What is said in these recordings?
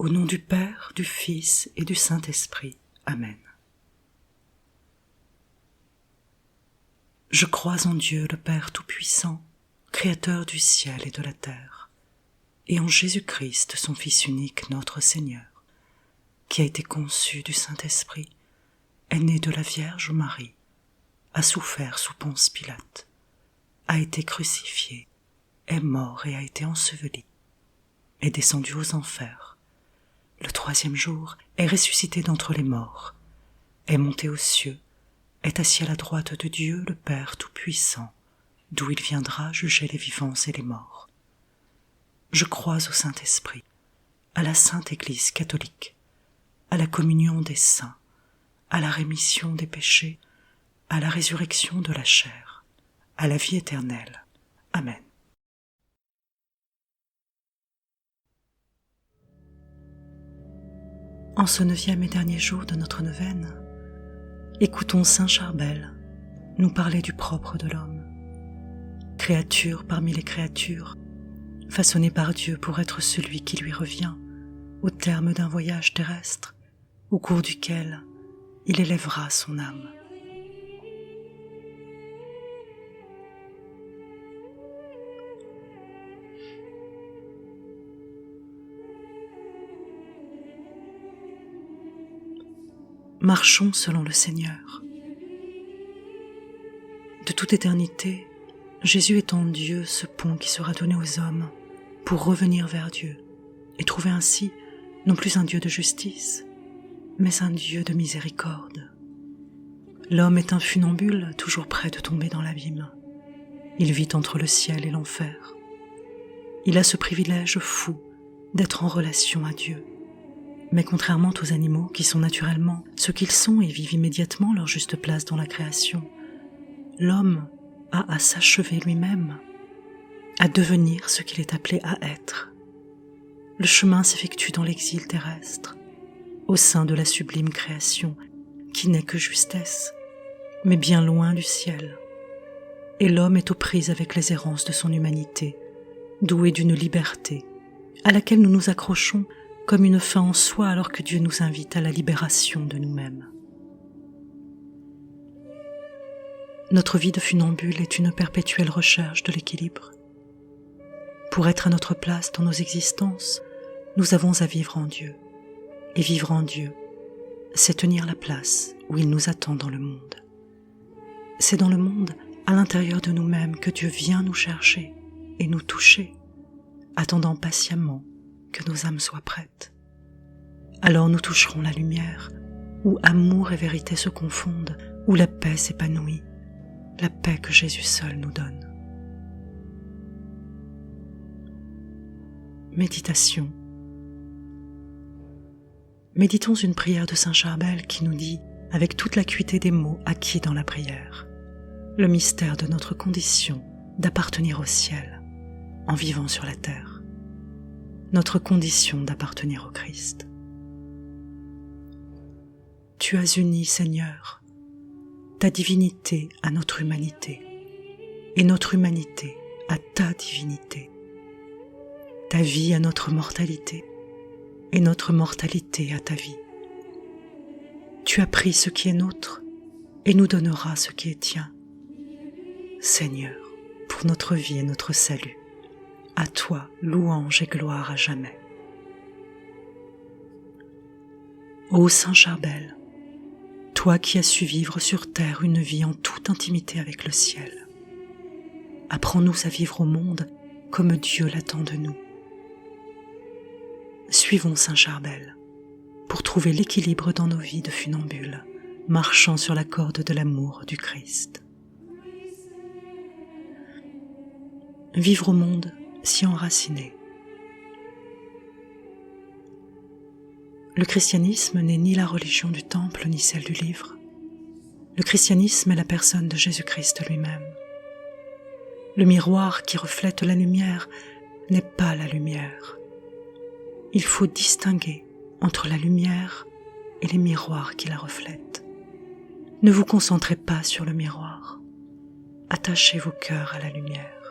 Au nom du Père, du Fils et du Saint-Esprit. Amen. Je crois en Dieu, le Père Tout-Puissant, Créateur du ciel et de la terre, et en Jésus-Christ, son Fils unique, notre Seigneur, qui a été conçu du Saint-Esprit, est né de la Vierge Marie, a souffert sous Ponce Pilate, a été crucifié, est mort et a été enseveli, est descendu aux enfers. Le troisième jour est ressuscité d'entre les morts, est monté aux cieux, est assis à la droite de Dieu le Père Tout-Puissant, d'où il viendra juger les vivants et les morts. Je crois au Saint-Esprit, à la Sainte Église catholique, à la communion des saints, à la rémission des péchés, à la résurrection de la chair, à la vie éternelle. Amen. En ce 9e et dernier jour de notre neuvaine, écoutons saint Charbel nous parler du propre de l'homme. Créature parmi les créatures, façonné par Dieu pour être celui qui lui revient, au terme d'un voyage terrestre, au cours duquel il élèvera son âme. Marchons selon le Seigneur. De toute éternité, Jésus est en Dieu ce pont qui sera donné aux hommes pour revenir vers Dieu et trouver ainsi non plus un Dieu de justice, mais un Dieu de miséricorde. L'homme est un funambule toujours prêt de tomber dans l'abîme. Il vit entre le ciel et l'enfer. Il a ce privilège fou d'être en relation à Dieu. Mais contrairement aux animaux qui sont naturellement ce qu'ils sont et vivent immédiatement leur juste place dans la création, l'homme a à s'achever lui-même, à devenir ce qu'il est appelé à être. Le chemin s'effectue dans l'exil terrestre, au sein de la sublime création qui n'est que justesse, mais bien loin du ciel. Et l'homme est aux prises avec les errances de son humanité, doué d'une liberté à laquelle nous nous accrochons comme une fin en soi alors que Dieu nous invite à la libération de nous-mêmes. Notre vie de funambule est une perpétuelle recherche de l'équilibre. Pour être à notre place dans nos existences, nous avons à vivre en Dieu. Et vivre en Dieu, c'est tenir la place où il nous attend dans le monde. C'est dans le monde, à l'intérieur de nous-mêmes, que Dieu vient nous chercher et nous toucher, attendant patiemment que nos âmes soient prêtes. Alors nous toucherons la lumière, où amour et vérité se confondent, où la paix s'épanouit, la paix que Jésus seul nous donne. Méditation. Méditons une prière de saint Charbel qui nous dit, avec toute l'acuité des mots acquis dans la prière, le mystère de notre condition d'appartenir au ciel en vivant sur la terre. Notre condition d'appartenir au Christ. Tu as uni, Seigneur, ta divinité à notre humanité, et notre humanité à ta divinité, ta vie à notre mortalité, et notre mortalité à ta vie. Tu as pris ce qui est nôtre, et nous donneras ce qui est tien. Seigneur, pour notre vie et notre salut, à toi, louange et gloire à jamais. Ô Saint Charbel, toi qui as su vivre sur terre une vie en toute intimité avec le ciel, apprends-nous à vivre au monde comme Dieu l'attend de nous. Suivons Saint Charbel pour trouver l'équilibre dans nos vies de funambules, marchant sur la corde de l'amour du Christ. Vivre au monde s'y enraciner. Le christianisme n'est ni la religion du temple ni celle du livre. Le christianisme est la personne de Jésus-Christ lui-même. Le miroir qui reflète la lumière n'est pas la lumière. Il faut distinguer entre la lumière et les miroirs qui la reflètent. Ne vous concentrez pas sur le miroir. Attachez vos cœurs à la lumière.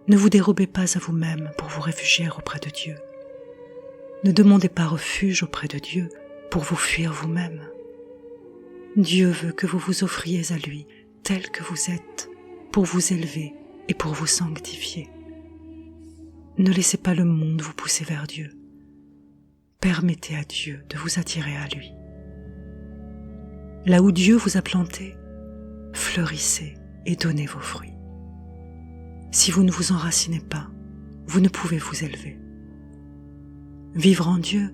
Ne vous dérobez pas à vous-même pour vous réfugier auprès de Dieu. Ne demandez pas refuge auprès de Dieu pour vous fuir vous-même. Dieu veut que vous vous offriez à lui tel que vous êtes, pour vous élever et pour vous sanctifier. Ne laissez pas le monde vous pousser vers Dieu. Permettez à Dieu de vous attirer à lui. Là où Dieu vous a planté, fleurissez et donnez vos fruits. Si vous ne vous enracinez pas, vous ne pouvez vous élever. Vivre en Dieu,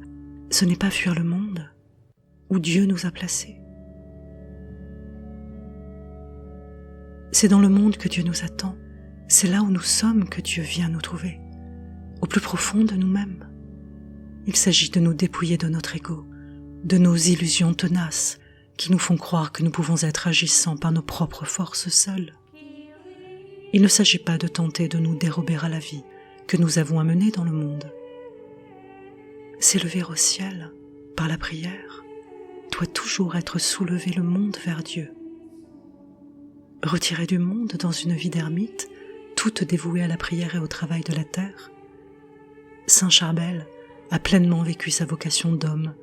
ce n'est pas fuir le monde où Dieu nous a placés. C'est dans le monde que Dieu nous attend, c'est là où nous sommes que Dieu vient nous trouver, au plus profond de nous-mêmes. Il s'agit de nous dépouiller de notre ego, de nos illusions tenaces qui nous font croire que nous pouvons être agissants par nos propres forces seules. Il ne s'agit pas de tenter de nous dérober à la vie que nous avons à mener dans le monde. S'élever au ciel, par la prière, doit toujours être soulever le monde vers Dieu. Retirer du monde dans une vie d'ermite, toute dévouée à la prière et au travail de la terre. Saint Charbel a pleinement vécu sa vocation d'homme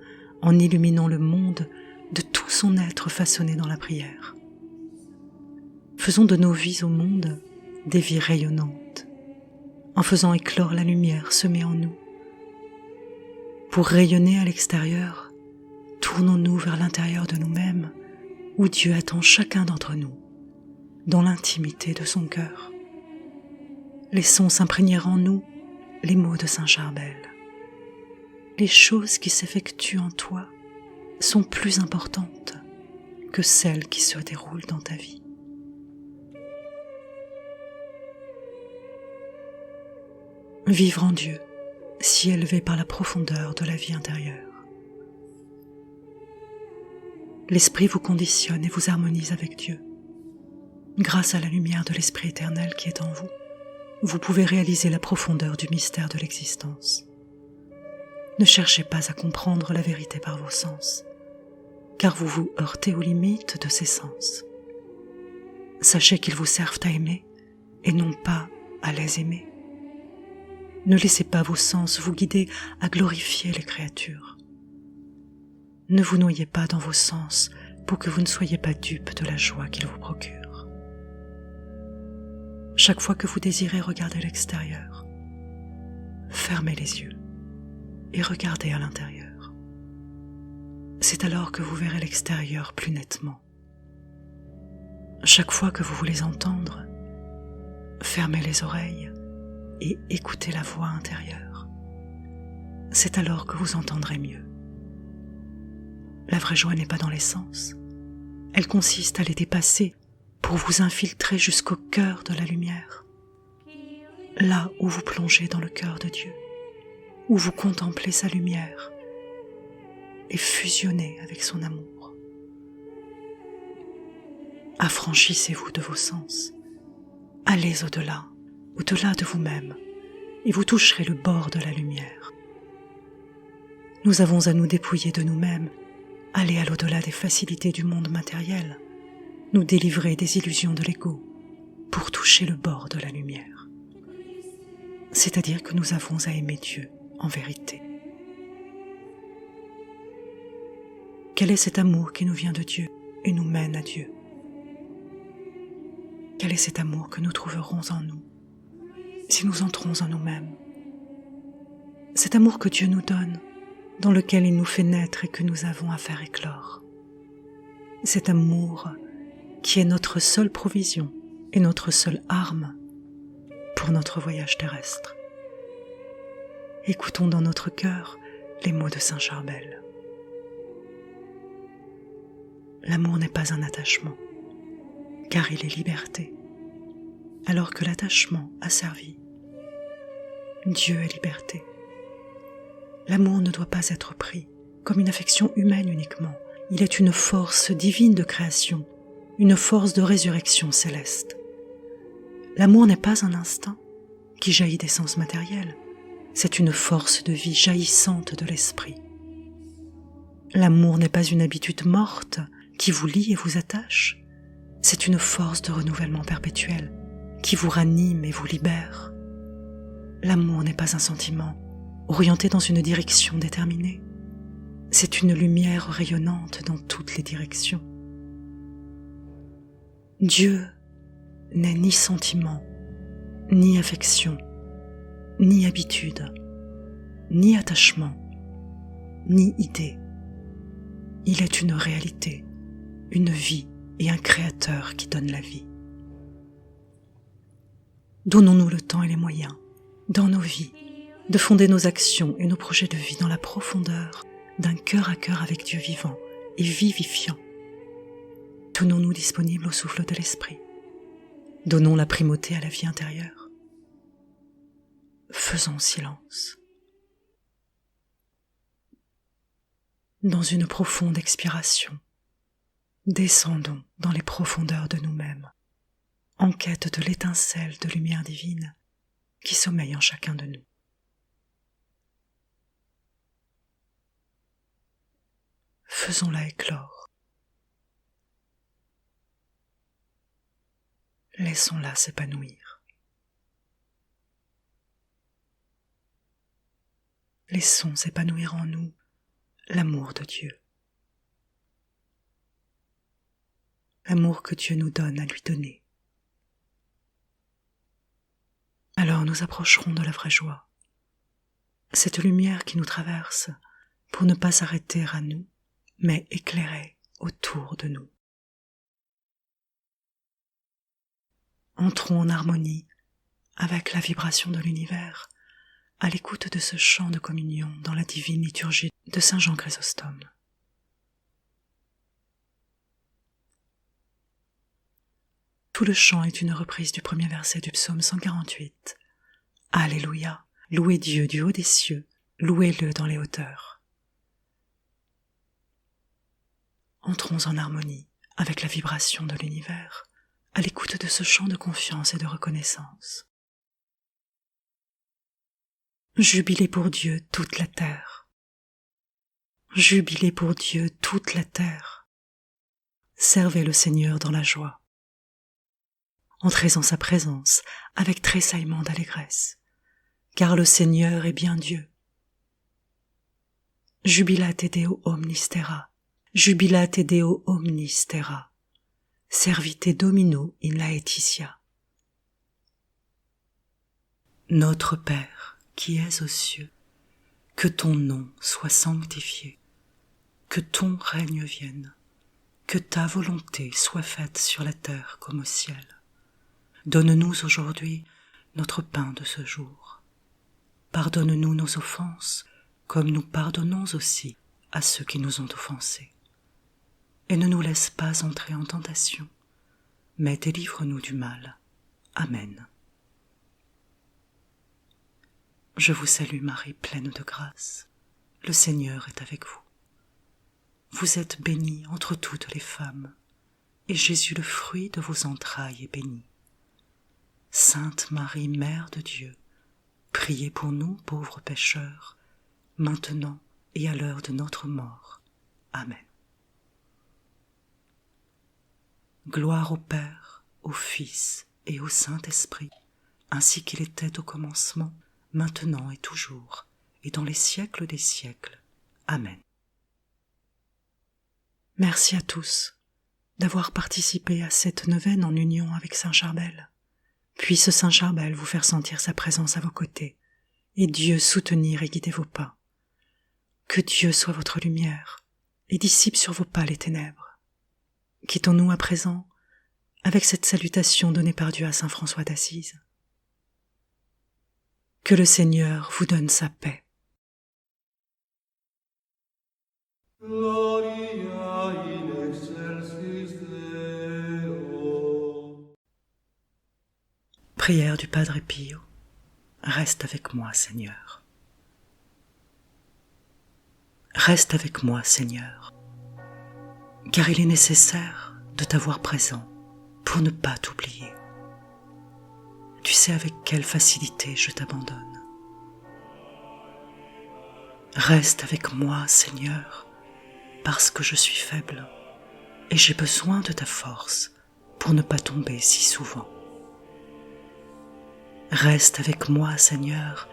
en illuminant le monde de tout son être façonné dans la prière. Faisons de nos vies au monde des vies rayonnantes, en faisant éclore la lumière semée en nous. Pour rayonner à l'extérieur, tournons-nous vers l'intérieur de nous-mêmes, où Dieu attend chacun d'entre nous, dans l'intimité de son cœur. Laissons s'imprégner en nous les mots de Saint Charbel. Les choses qui s'effectuent en toi sont plus importantes que celles qui se déroulent dans ta vie. Vivre en Dieu, si élevé par la profondeur de la vie intérieure. L'Esprit vous conditionne et vous harmonise avec Dieu. Grâce à la lumière de l'Esprit éternel qui est en vous, vous pouvez réaliser la profondeur du mystère de l'existence. Ne cherchez pas à comprendre la vérité par vos sens, car vous vous heurtez aux limites de ces sens. Sachez qu'ils vous servent à aimer et non pas à les aimer. Ne laissez pas vos sens vous guider à glorifier les créatures. Ne vous noyez pas dans vos sens pour que vous ne soyez pas dupes de la joie qu'ils vous procurent. Chaque fois que vous désirez regarder l'extérieur, fermez les yeux et regardez à l'intérieur. C'est alors que vous verrez l'extérieur plus nettement. Chaque fois que vous voulez entendre, fermez les oreilles et écoutez la voix intérieure. C'est alors que vous entendrez mieux. La vraie joie n'est pas dans les sens. Elle consiste à les dépasser pour vous infiltrer jusqu'au cœur de la lumière. Là où vous plongez dans le cœur de Dieu, où vous contemplez sa lumière et fusionnez avec son amour. Affranchissez-vous de vos sens. Allez au-delà de vous-même, et vous toucherez le bord de la lumière. Nous avons à nous dépouiller de nous-mêmes, aller à l'au-delà des facilités du monde matériel, nous délivrer des illusions de l'ego, pour toucher le bord de la lumière. C'est-à-dire que nous avons à aimer Dieu en vérité. Quel est cet amour qui nous vient de Dieu et nous mène à Dieu? Quel est cet amour que nous trouverons en nous si nous entrons en nous-mêmes? Cet amour que Dieu nous donne, dans lequel il nous fait naître et que nous avons à faire éclore. Cet amour qui est notre seule provision et notre seule arme pour notre voyage terrestre. Écoutons dans notre cœur les mots de Saint Charbel. L'amour n'est pas un attachement, car il est liberté, alors que l'attachement asservit. Dieu est liberté. L'amour ne doit pas être pris comme une affection humaine uniquement. Il est une force divine de création, une force de résurrection céleste. L'amour n'est pas un instinct qui jaillit des sens matériels, c'est une force de vie jaillissante de l'esprit. L'amour n'est pas une habitude morte qui vous lie et vous attache, c'est une force de renouvellement perpétuel qui vous ranime et vous libère. L'amour n'est pas un sentiment orientée dans une direction déterminée. C'est une lumière rayonnante dans toutes les directions. Dieu n'est ni sentiment, ni affection, ni habitude, ni attachement, ni idée. Il est une réalité, une vie et un créateur qui donne la vie. Donnons-nous le temps et les moyens, dans nos vies, de fonder nos actions et nos projets de vie dans la profondeur d'un cœur à cœur avec Dieu vivant et vivifiant. Tenons-nous disponibles au souffle de l'Esprit. Donnons la primauté à la vie intérieure. Faisons silence. Dans une profonde expiration, descendons dans les profondeurs de nous-mêmes, en quête de l'étincelle de lumière divine qui sommeille en chacun de nous. Faisons-la éclore. Laissons-la s'épanouir. Laissons s'épanouir en nous l'amour de Dieu. L'amour que Dieu nous donne à lui donner. Alors nous approcherons de la vraie joie, cette lumière qui nous traverse pour ne pas s'arrêter à nous, mais éclairer autour de nous. Entrons en harmonie avec la vibration de l'univers, à l'écoute de ce chant de communion dans la divine liturgie de Saint Jean Chrysostome. Tout le chant est une reprise du premier verset du psaume 148. Alléluia, louez Dieu du haut des cieux, louez-le dans les hauteurs. Entrons en harmonie avec la vibration de l'univers, à l'écoute de ce chant de confiance et de reconnaissance. Jubilez pour Dieu toute la terre. Jubilez pour Dieu toute la terre. Servez le Seigneur dans la joie. Entrez en sa présence avec tressaillement d'allégresse, car le Seigneur est bien Dieu. Jubilate Deo omnis terra, jubilate Deo omnis terra, servite Domino in laetitia. Notre Père, qui es aux cieux, que ton nom soit sanctifié, que ton règne vienne, que ta volonté soit faite sur la terre comme au ciel. Donne-nous aujourd'hui notre pain de ce jour. Pardonne-nous nos offenses, comme nous pardonnons aussi à ceux qui nous ont offensés. Et ne nous laisse pas entrer en tentation, mais délivre-nous du mal. Amen. Je vous salue Marie, pleine de grâce. Le Seigneur est avec vous. Vous êtes bénie entre toutes les femmes, et Jésus, le fruit de vos entrailles, est béni. Sainte Marie, Mère de Dieu, priez pour nous, pauvres pécheurs, maintenant et à l'heure de notre mort. Amen. Gloire au Père, au Fils et au Saint-Esprit, ainsi qu'il était au commencement, maintenant et toujours, et dans les siècles des siècles. Amen. Merci à tous d'avoir participé à cette neuvaine en union avec Saint Charbel. Puisse Saint Charbel vous faire sentir sa présence à vos côtés, et Dieu soutenir et guider vos pas. Que Dieu soit votre lumière, et dissipe sur vos pas les ténèbres. Quittons-nous à présent avec cette salutation donnée par Dieu à Saint François d'Assise. Que le Seigneur vous donne sa paix. Gloria in excelsis Deo. Prière du Padre Pio. Reste avec moi, Seigneur. Reste avec moi, Seigneur, car il est nécessaire de t'avoir présent pour ne pas t'oublier. Tu sais avec quelle facilité je t'abandonne. Reste avec moi, Seigneur, parce que je suis faible et j'ai besoin de ta force pour ne pas tomber si souvent. Reste avec moi, Seigneur,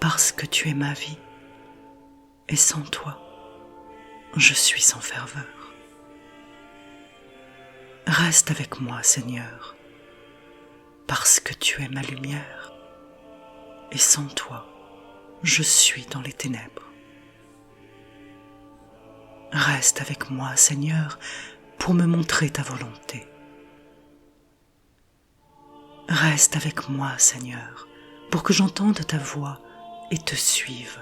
parce que tu es ma vie, et sans toi, je suis sans ferveur. Reste avec moi, Seigneur, parce que tu es ma lumière, et sans toi, je suis dans les ténèbres. Reste avec moi, Seigneur, pour me montrer ta volonté. Reste avec moi, Seigneur, pour que j'entende ta voix et te suive.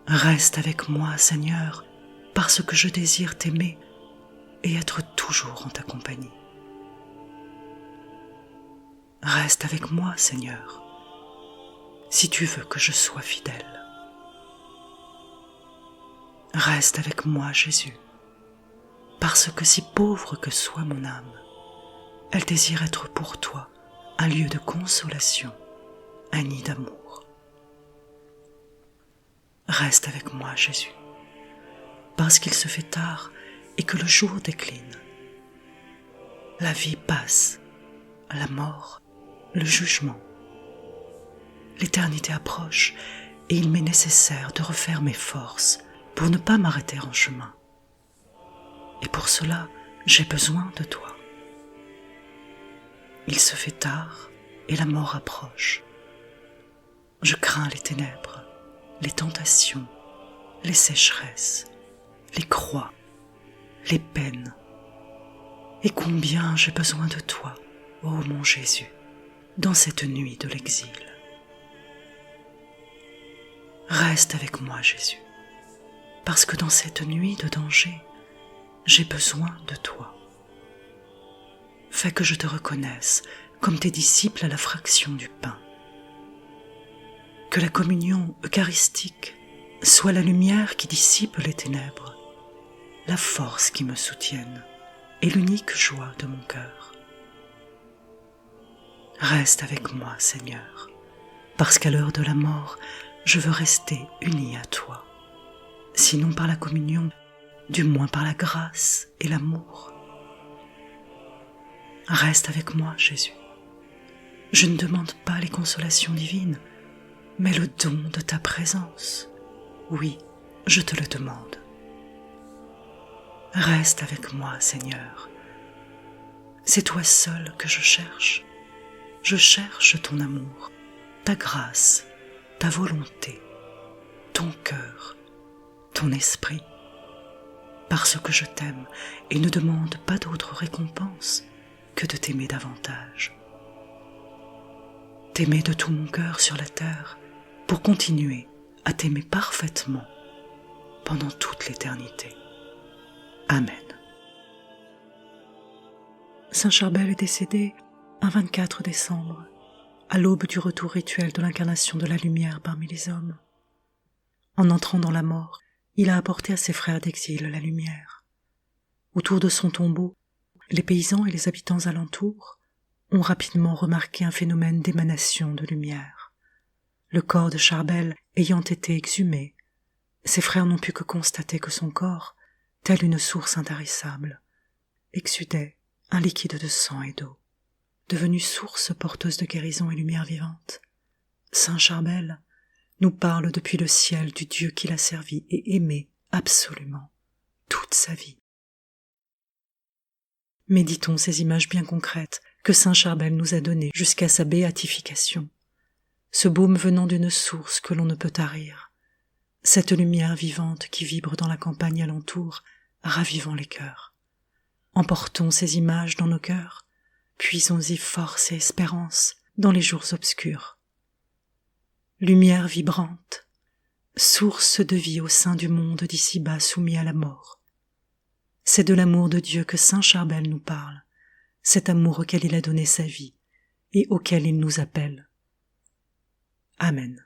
Reste avec moi, Seigneur, parce que je désire t'aimer et être toujours en ta compagnie. Reste avec moi, Seigneur, si tu veux que je sois fidèle. Reste avec moi, Jésus, parce que si pauvre que soit mon âme, elle désire être pour toi un lieu de consolation, un nid d'amour. Reste avec moi, Jésus, parce qu'il se fait tard et que le jour décline. La vie passe, la mort, le jugement. L'éternité approche et il m'est nécessaire de refaire mes forces pour ne pas m'arrêter en chemin. Et pour cela, j'ai besoin de toi. Il se fait tard et la mort approche. Je crains les ténèbres, les tentations, les sécheresses, les croix, les peines. Et combien j'ai besoin de toi, ô mon Jésus, dans cette nuit de l'exil. Reste avec moi, Jésus, parce que dans cette nuit de danger, j'ai besoin de toi. Fais que je te reconnaisse comme tes disciples à la fraction du pain. Que la communion eucharistique soit la lumière qui dissipe les ténèbres, la force qui me soutienne et l'unique joie de mon cœur. Reste avec moi, Seigneur, parce qu'à l'heure de la mort, je veux rester uni à toi, sinon par la communion, du moins par la grâce et l'amour. Reste avec moi, Jésus. Je ne demande pas les consolations divines, mais le don de ta présence. Oui, je te le demande. Reste avec moi, Seigneur. C'est toi seul que je cherche. Je cherche ton amour, ta grâce, ta volonté, ton cœur, ton esprit, parce que je t'aime et ne demande pas d'autre récompense que de t'aimer davantage. T'aimer de tout mon cœur sur la terre pour continuer à t'aimer parfaitement pendant toute l'éternité. Amen. Saint Charbel est décédé un 24 décembre, à l'aube du retour rituel de l'incarnation de la lumière parmi les hommes. En entrant dans la mort, il a apporté à ses frères d'exil la lumière. Autour de son tombeau, les paysans et les habitants alentours ont rapidement remarqué un phénomène d'émanation de lumière. Le corps de Charbel ayant été exhumé, ses frères n'ont pu que constater que son corps, tel une source intarissable, exsudait un liquide de sang et d'eau, devenu source porteuse de guérison et lumière vivante. Saint Charbel nous parle depuis le ciel du Dieu qu'il a servi et aimé absolument toute sa vie. Méditons ces images bien concrètes que Saint Charbel nous a données jusqu'à sa béatification. Ce baume venant d'une source que l'on ne peut tarir, cette lumière vivante qui vibre dans la campagne alentour, ravivant les cœurs. Emportons ces images dans nos cœurs, puisons-y force et espérance dans les jours obscurs. Lumière vibrante, source de vie au sein du monde d'ici-bas soumis à la mort. C'est de l'amour de Dieu que Saint Charbel nous parle, cet amour auquel il a donné sa vie et auquel il nous appelle. Amen.